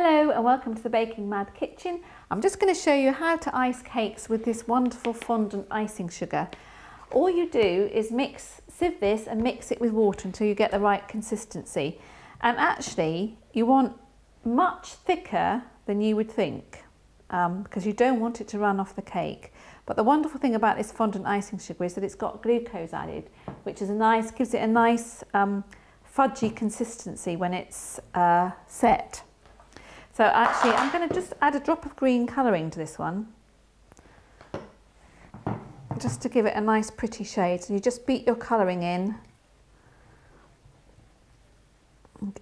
Hello and welcome to the Baking Mad Kitchen. I'm just going to show you how to ice cakes with this wonderful fondant icing sugar. All you do is sieve this and mix it with water until you get the right consistency. And actually you want much thicker than you would think because you don't want it to run off the cake. But the wonderful thing about this fondant icing sugar is that it's got glucose added, which is gives it a nice fudgy consistency when it's set. So actually I'm going to just add a drop of green colouring to this one, just to give it a nice pretty shade. So you just beat your colouring in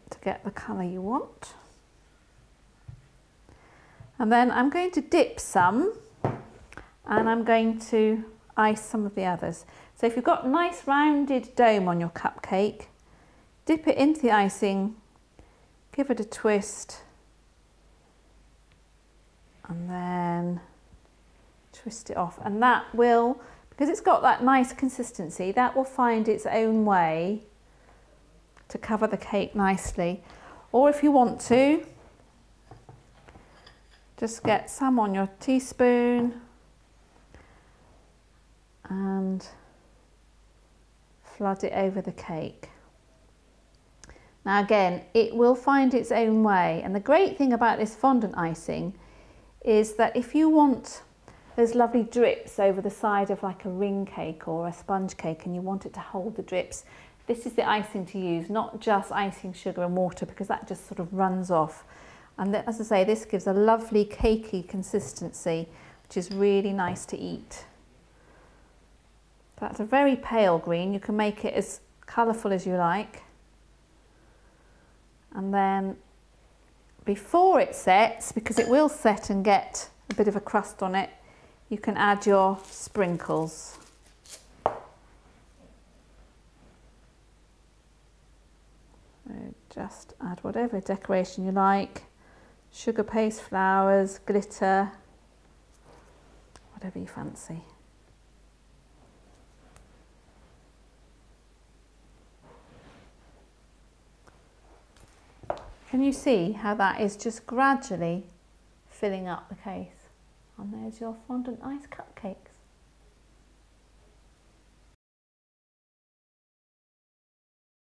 to get the colour you want. And then I'm going to dip some and I'm going to ice some of the others. So if you've got a nice rounded dome on your cupcake, dip it into the icing, give it a twist, and then twist it off, and that will, because it's got that nice consistency, that will find its own way to cover the cake nicely. Or if you want to, just get some on your teaspoon and flood it over the cake. Now again, it will find its own way, and the great thing about this fondant icing is that if you want those lovely drips over the side of like a ring cake or a sponge cake and you want it to hold the drips, this is the icing to use, not just icing sugar and water, because that just sort of runs off. And as I say, this gives a lovely cakey consistency, which is really nice to eat. That's a very pale green. You can make it as colourful as you like. And then before it sets, because it will set and get a bit of a crust on it, you can add your sprinkles. So just add whatever decoration you like, sugar paste, flowers, glitter, whatever you fancy. Can you see how that is just gradually filling up the case? And there's your fondant ice cupcake.